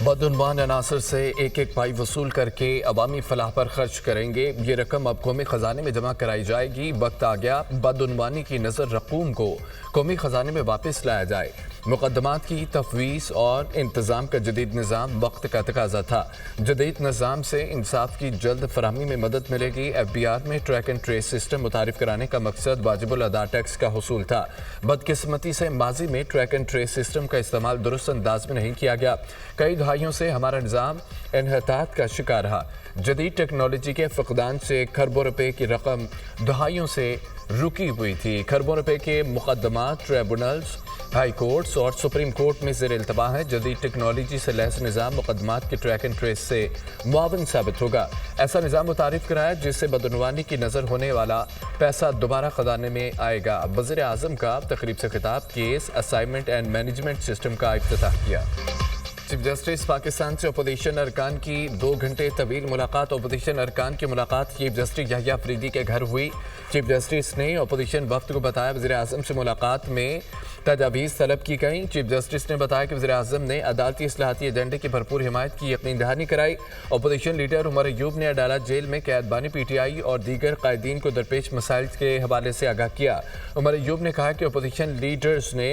बदउनवान अनासर से एक एक पाई वसूल करके अवामी फलाह पर खर्च करेंगे। ये रकम अब कौमी खजाने में जमा कराई जाएगी। वक्त आ गया बदउनवानी की नज़र रकूम को कौमी खजाने में वापस लाया जाए। मुकदमात की तफवीज़ और इंतज़ाम का जदीद निज़ाम वक्त का तकाजा था। जदीद निज़ाम से इंसाफ की जल्द फराहमी में मदद मिलेगी। FBR में ट्रैक एंड ट्रेस सिस्टम मुतारिफ कराने का मकसद वाजिबुल अदा टैक्स का हुसूल था। बदकिस्मती से माजी में ट्रैक एंड ट्रेस सिस्टम का इस्तेमाल दुरुस्त अंदाज में नहीं किया गया। कई दहाइयों से हमारा निज़ाम इन्हतात का शिकार रहा। जदीद टेक्नोलॉजी के फकदान से खरबों रुपए की रकम दहाइयों से रुकी हुई थी। खरबों रुपए के मुकदमात ट्रिब्यूनल्स, हाई कोर्ट्स और सुप्रीम कोर्ट में ज़ेर इल्तवा है। जदीद टेक्नोलॉजी से लैस निज़ाम मुकदमात के ट्रैक एंड ट्रेस से मुआवन साबित होगा। ऐसा निज़ाम मुतारिफ कराया जिससे बदउनवानी की नज़र होने वाला पैसा दोबारा खजाने में आएगा। वज़ीर आज़म का तकरीब से खिताब case assignment and management system का इफ्तिताह किया। चीफ जस्टिस पाकिस्तान से अपोजिशन अरकान की 2 घंटे तवील मुलाकात। अपोजिशन अरकान की मुलाकात चीफ जस्टिस याहिया अफरीदी के घर हुई। चीफ जस्टिस ने अपोजिशन वफ्द को बताया वज़ीर आज़म से मुलाकात में तजावीज़ तलब की गई। चीफ जस्टिस ने बताया कि वज़ीर आज़म ने अदालती इस्लाहाती एजेंडे की भरपूर हिमायत की यकीन दहानी कराई। अपोजिशन लीडर उमर अयूब ने अदालत जेल में कैदबानी PTI और दीगर कायदीन को दरपेश मसाइल के हवाले से आगाह किया। उमर अयूब ने कहा कि अपोजिशन लीडर्स ने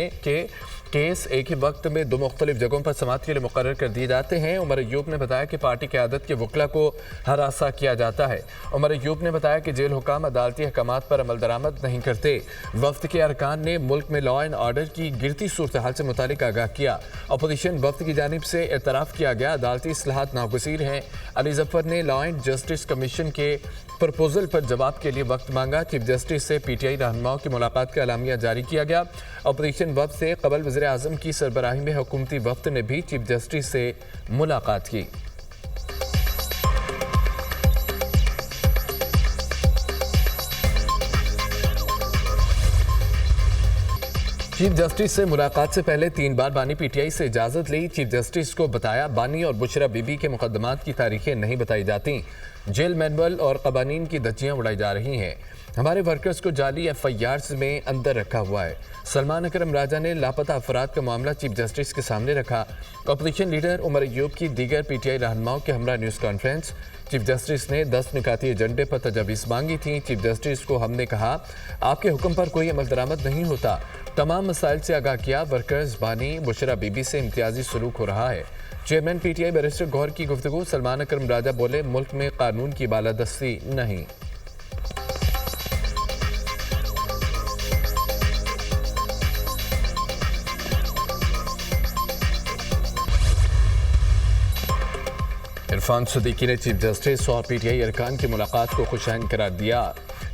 केस एक ही वक्त में 2 मुख्तलिफ जगहों पर समाअत के लिए मुकर्रर कर दिए जाते हैं। उमर अयूब ने बताया कि पार्टी क़यादत के वकला को हरासा किया जाता है। उमर अयूब ने बताया कि जेल हुकाम अदालती अहकामात पर अमल दरामद नहीं करते। वफ्द के अरकान ने मुल्क में लॉ एंड ऑर्डर की गिरती सूरत हाल से मुतालिक आगाह किया। अपोजिशन वफ्द की जानिब से एतराफ़ किया गया अदालती इस्लाहात नागुज़ीर हैं। अली ज़फ़र ने लॉ एंड जस्टिस कमीशन के प्रपोजल पर जवाब के लिए वक्त मांगा। चीफ जस्टिस से PTI रहनुमाओं की मुलाकात का अलामिया जारी किया गया। अपोजिशन वफ्द से कबल वज़ीर आज़म की सरबराही में हुकूमती वफ्द ने भी चीफ जस्टिस से मुलाकात की। चीफ जस्टिस से मुलाकात से पहले 3 बार बानी PTI से इजाज़त ली। चीफ जस्टिस को बताया बानी और बुशरा बीबी के मुकदमात की तारीखें नहीं बताई जाती। जेल मैनुअल और कवानीन की धज्जियाँ उड़ाई जा रही हैं। हमारे वर्कर्स को जाली FIRs में अंदर रखा हुआ है। सलमान अकरम राजा ने लापता अफराद का मामला चीफ जस्टिस के सामने रखा। अपोजिशन लीडर उमर अयूब की दीगर PTI रहनुमाओं के हमरा न्यूज़ कॉन्फ्रेंस। चीफ जस्टिस ने 10 निकाती एजेंडे पर तजावीज़ मांगी थी। चीफ जस्टिस को हमने कहा आपके हुक्म पर कोई अमल दरामद नहीं होता। तमाम मसाइल से आगाह किया। वर्कर्स बानी बुशरा बीबी से इम्तियाजी सलूक हो रहा है। चेयरमैन PTI बैरिस्टर गौहर की गुफ्तगू। सलमान अकरम राजा बोले मुल्क में कानून की बालादस्ती नहीं। इरफान सिद्दीकी ने चीफ जस्टिस और PTI अरकान की मुलाकात को खुशाइन करार दिया।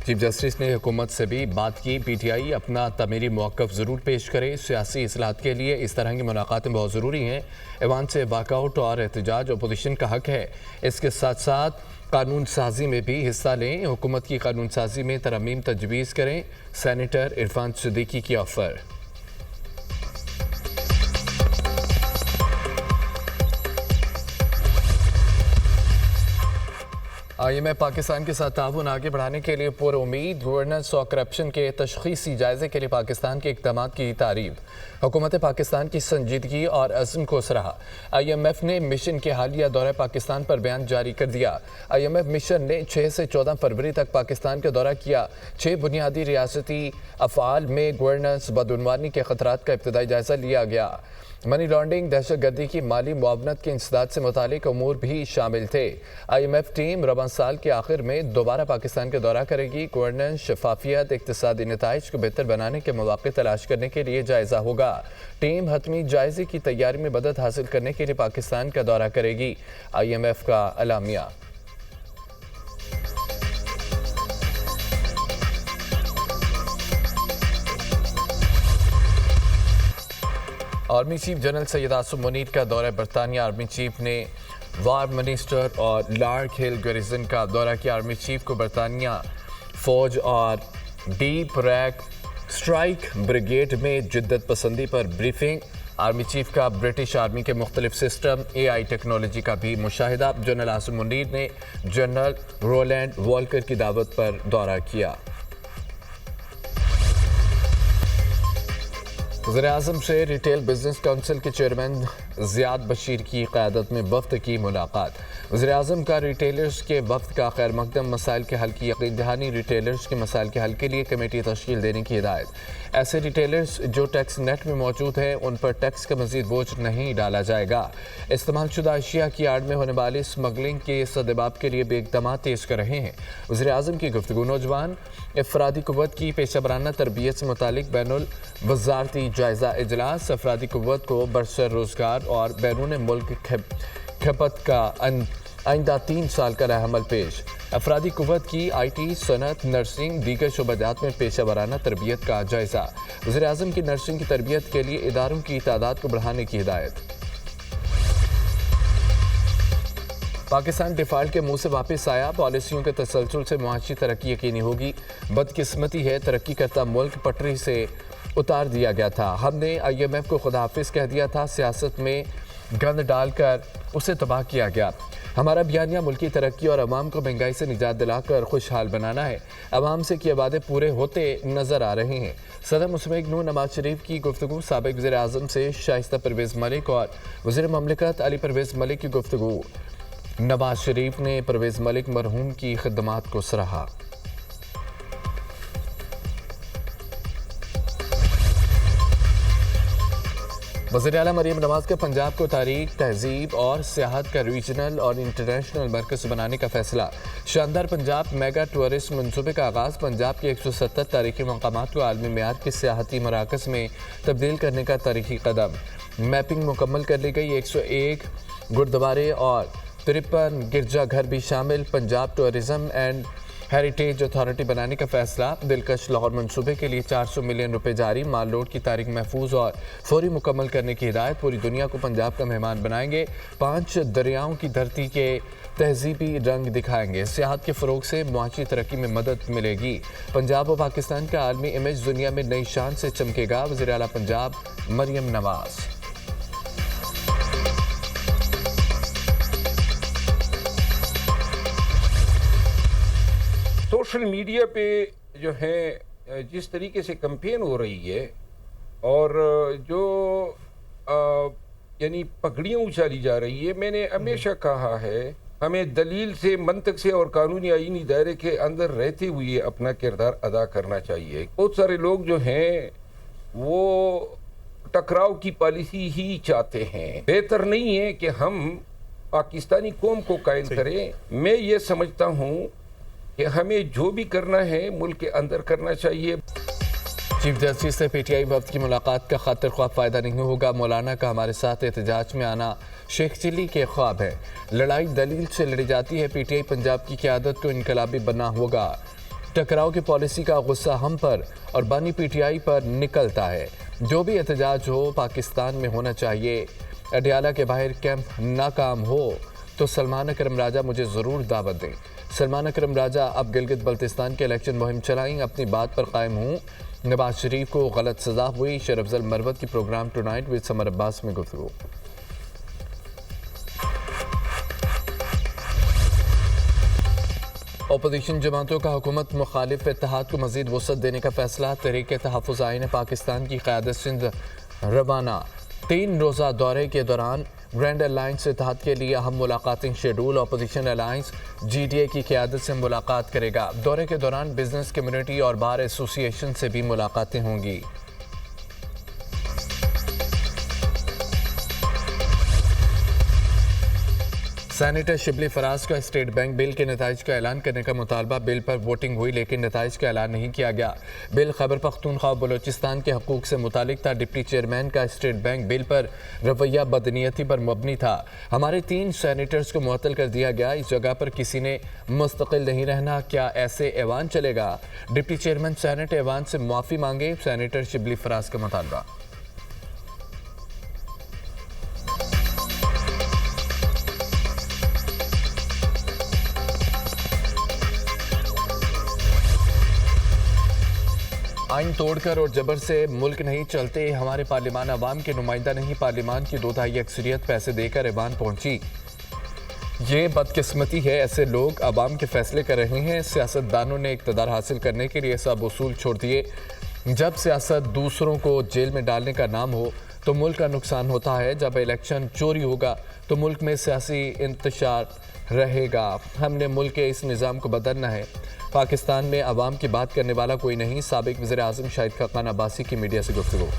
चीफ जस्टिस ने हुकूमत से भी बात की। PTI अपना तमीरी मौक़िफ़ ज़रूर पेश करे। सियासी इस्लाहात के लिए इस तरह की मुलाकातें बहुत ज़रूरी हैं। ऐवान से वाकआउट और एहतजाज अपोजिशन का हक है। इसके साथ साथ कानून साजी में भी हिस्सा लें। हुकूमत की कानून साजी में तरमीम तजवीज़ करें। सेनेटर इरफान सिद्दीकी की ऑफ़र। IMF पाकिस्तान के साथ ताउन आगे बढ़ाने के लिए पुरउम्मीद। गवर्नेंस और करप्शन के तशख़ीसी जायज़े के लिए पाकिस्तान के इक़दामात की तारीफ़। हुकूमत पाकिस्तान की संजीदगी और अज़्म को सराहा। IMF ने मिशन के हालिया दौरे पाकिस्तान पर बयान जारी कर दिया। IMF मिशन ने 6 से 14 फरवरी तक पाकिस्तान का दौरा किया। 6 बुनियादी रियासती अफ़आल में गवर्नेंस बदउनवानी के ख़तरात का इब्तदाई जायज़ा लिया गया। मनी लॉन्ड्रिंग, दहशतगर्दी की माली मुआवनत के इंसदाद से मुतालिक अमूर भी शामिल थे। IMF टीम रवां साल के आखिर में दोबारा पाकिस्तान का दौरा करेगी। गवर्नेंस, शफाफियत, इक़्तिसादी नताइज को बेहतर बनाने के मौक़े तलाश करने के लिए जायज़ा होगा। टीम हतमी जायज़े की तैयारी में मदद हासिल करने के लिए पाकिस्तान का दौरा करेगी। IMF का अलामिया। Army chief general Syed Asim Munir का दौरा बरतानिया। आर्मी चीफ ने वार मिनिस्टर और लार्क हिल गैरिजन का दौरा किया। आर्मी चीफ को बरतानिया फ़ौज और डीप रैक स्ट्राइक ब्रिगेड में जिद्दत पसंदी पर ब्रीफिंग। आर्मी चीफ का ब्रिटिश आर्मी के मुख्तलिफ सिस्टम AI टेक्नोलॉजी का भी मुशाहिदा। जनरल आसिम मुनीर ने जनरल रोलैंड वॉल्कर की दावत पर दौरा किया। वज़ीर-ए-आज़म से रिटेल बिजनेस काउंसिल के चेयरमैन ज़ियाद बशीर की क़यादत में वफ़द की मुलाकात। वज़ीर-ए-आज़म का रिटेलर्स के वफ़द का खैर मकदम मसाइल के हल की यकीन दहानी। रिटेलर्स के मसाइल के हल के लिए कमेटी तश्कील देने की हिदायत। ऐसे रिटेलर्स जो टैक्स नेट में मौजूद हैं उन पर टैक्स का मज़ीद बोझ नहीं डाला जाएगा। इस्तेमाल शुदा अशिया की आड़ में होने वाली स्मगलिंग के सद्देबाब के लिए भी इक़दाम तेज़ कर रहे हैं। वज़ीर-ए-आज़म की गुफ्तगू। नौजवान अफरादी कुव्वत की पेशा तरबियत से मुतालिक बैनुल वज़ारती जायज़ा इजलास। अफरादी कुव्वत को बरसर रोज़गार और बैरून मुल्क खपत का आइंदा 3 साल का राहमल पेश। अफरादी कुव्वत की IT, सनत, नर्सिंग, दीगर शोबाजात में पेशा वराना तरबियत का जायज़ा। वज़ीर-ए-आज़म की नर्सिंग की तरबियत के लिए इदारों की तादाद को बढ़ाने की हिदायत। पाकिस्तान डिफ़ाल्ट के मुंह से वापस आया। पॉलिसियों के तसलसल से मुआशी तरक्की यकीनी होगी। बदकिस्मती है तरक्की करता मुल्क पटरी से उतार दिया गया था। हमने IMF को खुदाहाफिज कह दिया था। सियासत में गंद डालकर उसे तबाह किया गया। हमारा बयानिया मुल्की तरक्की और अवाम को महंगाई से निजात दिलाकर खुशहाल बनाना है। अवाम से किए वादे पूरे होते नजर आ रहे हैं। सदर मुस्तमेक नूर नवाज शरीफ की गुफ्तगू। साबिक वज़ीर-ए-आज़म से शाइस्ता परवेज़ मलिक और वज़ीर ममलिकत अली परवेज़ मलिक की गुफ्तगू। नवाज शरीफ ने परवेज़ मलिक मरहूम की खिदमात को सराहा। वज़ीर आला मरियम नवाज का पंजाब को तारीख, तहजीब और सियाहत का रीजनल और इंटरनेशनल मरकज़ बनाने का फैसला। शानदार पंजाब मेगा टूरिस्ट मनसूबे का आगाज़। पंजाब के 170 तारीखी मकामात को आलमी मेयार के सियाहती मराकज़ में तब्दील करने का तारीखी कदम। मैपिंग मुकम्मल कर ली गई। 101 गुरुद्वारे और 53 गिरजाघर भी शामिल। Punjab tourism and heritage authority बनाने का फैसला। दिलकश लाहौर मंसूबे के लिए 400 मिलियन रुपए जारी। माल लोड की तारीख महफूज और फौरी मुकम्मल करने की हिदायत। पूरी दुनिया को पंजाब का मेहमान बनाएंगे। 5 दरियाओं की धरती के तहजीबी रंग दिखाएंगे। सियाहत के फ़रोग से मुआशी तरक्की में मदद मिलेगी। पंजाब और पाकिस्तान का आलमी इमेज दुनिया में नई शान से चमकेगा। वज़ीर आला पंजाब मरियम नवाज। सोशल मीडिया पे जो है जिस तरीके से कैंपेन हो रही है और जो यानी पगड़ियाँ उछाली जा रही है, मैंने हमेशा कहा है हमें दलील से, मंतक से और कानूनी आईनी दायरे के अंदर रहते हुए अपना किरदार अदा करना चाहिए। बहुत सारे लोग जो हैं वो टकराव की पॉलिसी ही चाहते हैं। बेहतर नहीं है कि हम पाकिस्तानी कौम को कायल करें। मैं ये समझता हूँ कि हमें जो भी करना है मुल्क के अंदर करना चाहिए। चीफ जस्टिस से PTI वफ्द की मुलाकात का खातिर ख्वाब फ़ायदा नहीं होगा। मौलाना का हमारे साथ एहतजाज में आना शेख चिल्ली के ख्वाब है। लड़ाई दलील से लड़ी जाती है। PTI पंजाब की क़यादत को इनकलाबी बनना होगा। टकराव की पॉलिसी का गुस्सा हम पर और बानी PTI पर निकलता है। जो भी एहतजाज हो पाकिस्तान में होना चाहिए। अडियाला के बाहर कैंप नाकाम हो तो सलमान अकरम राजा मुझे ज़रूर दावत दें। सलमान अकरम राजा अब गिलगित बल्तिस्तान के इलेक्शन मुहिम चलाएं। अपनी बात पर कायम हूँ। नवाज शरीफ को गलत सजा हुई। शरफजल मरवत की programme tonight with Samar Abbas में गुफ्तगू। अपोजिशन जमातों का हुकूमत मुखालिफ इत्तेहाद को मजीद वसअत देने का फैसला। तहरीक तहफ़्फ़ुज़ आईन पाकिस्तान की क़यादत सिंध रवाना। 3 रोज़ा दौरे के दौरान ग्रैंड अलायंस इत्तेहाद के लिए अहम मुलाकातें शेड्यूल। अपोजिशन अलायंस GDA की क़यादत से मुलाकात करेगा। दौरे के दौरान बिजनेस कम्युनिटी और बार एसोसिएशन से भी मुलाकातें होंगी। सेनेटर शिबली फराज का स्टेट बैंक बिल के नताइज का ऐलान करने का मुतालबा। बिल पर वोटिंग हुई लेकिन नताइज का ऐलान नहीं किया गया। बिल खैबर पख्तूनख्वा बलोचिस्तान के हकूक़ से मुतालिक था। डिप्टी चेयरमैन का स्टेट बैंक बिल पर रवैया बदनीयती पर मबनी था। हमारे 3 सेनेटर्स को मुअत्तल कर दिया गया। इस जगह पर किसी ने मुस्तकिल नहीं रहना। क्या ऐसे ऐवान चलेगा? डिप्टी चेयरमैन सेनेट ऐवान से माफ़ी मांगे। सेनेटर शिबली फराज का मुतालबा। आइन तोड़कर और जबर से मुल्क नहीं चलते। हमारे पार्लिमान अवाम के नुमाइंदा नहीं। पार्लिमान की 2/3 अक्सरियत पैसे देकर ऐवान पहुंची। ये बदकिस्मती है। ऐसे लोग अवाम के फैसले कर रहे हैं। सियासतदानों ने इक़्तिदार हासिल करने के लिए सब उसूल छोड़ दिए। जब सियासत दूसरों को जेल में डालने का नाम हो तो मुल्क का नुकसान होता है। जब इलेक्शन चोरी होगा तो मुल्क में सियासी इंतशार रहेगा। हमने मुल्क के इस निज़ाम को बदलना है। पाकिस्तान में अवाम की बात करने वाला कोई नहीं। साबिक वज़ीर आज़म शाहिद खकान अब्बासी की मीडिया से गुफ्तगू।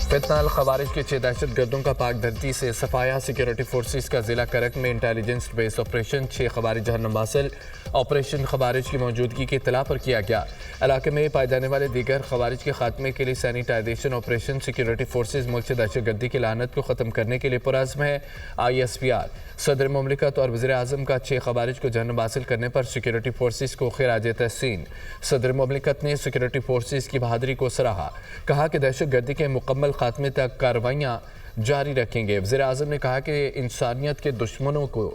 फितना अल खवारिज के 6 दहशत गर्दों का पाक धरती से सफाया। सिक्योरिटी फोर्सेस का जिला करक में इंटेलिजेंस बेस्ड ऑपरेशन। 6 खवारिज जहन्नम हासिल। ऑपरेशन खवारिज की मौजूदगी की इत्तला पर किया गया। इलाके में पाए जाने वाले दीगर खवारिज के खात्मे के लिए सैनिटाइजेशन ऑपरेशन। सिक्योरिटी फोर्सेस मुल्क से दहशत गर्दी की लानत को ख़त्म करने के लिए पुरज़्म है। ISPR सदर मुमलिकत और वज़ीर आज़म का 6 खवारिज को जहन्नम हासिल करने पर सिक्योरिटी फोर्सेस को खिराज तहसीन। सदर मुमलिकत ने सिक्योरिटी फोर्सेस की बहादुरी को सराहा। कहा कि दहशत गर्दी के मुकम्मल खात्मे तक कार्रवाइयाँ जारी रखेंगे। वज़ीर आज़म ने कहा कि इंसानियत के दुश्मनों को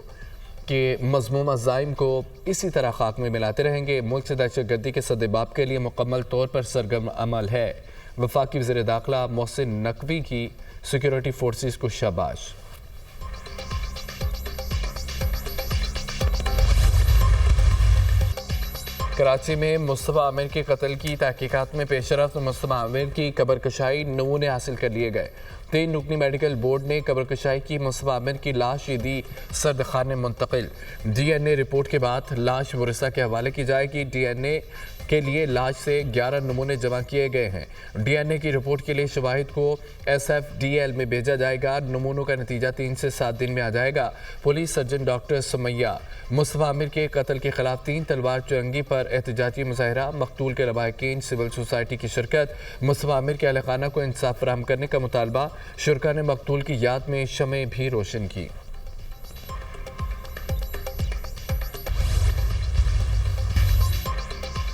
के मज़मूम ज़ाइम को इसी तरह खाक में मिलाते रहेंगे। मुल्क से दहशत गर्दी के सदेबाब के लिए मुकम्मल तौर पर सरगर्म अमल है। वफाकी वज़ीर दाखिला मोहसिन नकवी की सिक्योरिटी फोर्सेस को शाबाश। कराची में मुस्तफ़ा आमिर के कत्ल की तहकीकात में पेशरफ्त। मुस्तफ़ा आमिर की कब्रकशाई नमूने हासिल कर लिए गए। 3 रुकनी मेडिकल बोर्ड ने कब्रकशाई की। मुस्तफ़ा आमिर की लाश ईदी सर्द खाने मुंतकिल। DNA रिपोर्ट के बाद लाश वरिसा के हवाले की जाएगी। DNA के लिए लाश से 11 नमूने जमा किए गए हैं। DNA की रिपोर्ट के लिए शवाहिद को SFDL में भेजा जाएगा। नमूनों का नतीजा 3 से 7 दिन में आ जाएगा। Police surgeon doctor Sumaiya. Mustafa Aamir के कत्ल के खिलाफ 3 तलवार चुरंगी पर एहतजाजी मुजाहरा। मकतूल के लवाहिकीन सिविल सोसाइटी की शिरकत। मुस्तफ़ा आमिर के अहल खाना को इंसाफ फराहम करने का मुतालबा। शुरका ने मकतूल की याद में शमें भी रोशन की।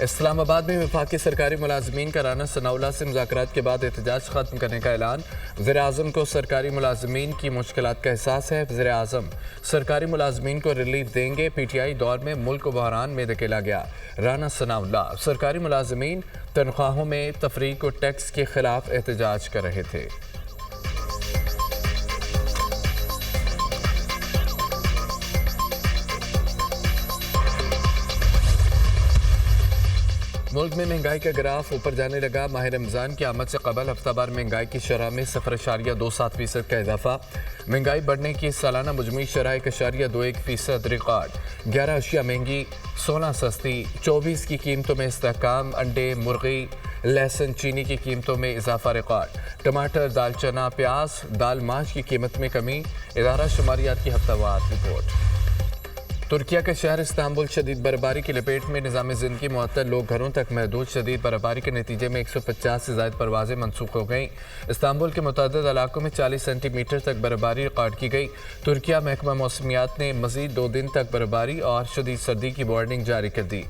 इस्लामाबाद में वफाकी सरकारी मुलाजमीन का राना सनाउल्लाह से मुज़ाकरात के बाद एहतजाज ख़त्म करने का ऐलान। वज़ीर आज़म को सरकारी मुलाजमीन की मुश्किलात का एहसास है। वज़ीर आज़म सरकारी मुलाजमीन को रिलीफ देंगे। PTI दौर में मुल्क को बहरान में धकेला गया। राना सनाउल्लाह सरकारी मुलाजमीन तनख्वाहों में तफरीक और टैक्स के खिलाफ एहतजाज कर रहे थे। मुल्क में महंगाई का ग्राफ ऊपर जाने लगा। माह रमज़ान की आमद से कबल हफ्तावार महंगाई की शरह में 0.27% का इजाफा। महंगाई बढ़ने की सालाना मुजमी शरह 1.21% रिकॉर्ड। 11 अशिया महंगी, 16 सस्ती। 24 की कीमतों में इस्तेहकाम। अंडे, मुर्गी, लहसुन, चीनी की कीमतों में इजाफा रिकॉर्ड। टमाटर, दाल चना, प्याज, दाल माश की कीमत में कमी। इदारा शुमारियात की हफ्तावार रिपोर्ट। तुर्किया के शहर इस्तांबुल शदीद बर्फबारी की लपेट में। निज़ाम ज़िंदगी मुअत्तल, लोग घरों तक महदूद। शदीद बर्फबारी के नतीजे में 150 से ज़ायद परवाज़ें मनसूख हो गईं। इस्तांबुल के मुतअद्दिद इलाकों में 40 सेंटीमीटर तक बर्फबारी रिकॉर्ड की गई। तुर्किया महकमा मौसमियात ने मज़ीद 2 दिन तक बर्फबारी और शदीद सर्दी की वार्निंग जारी कर दी।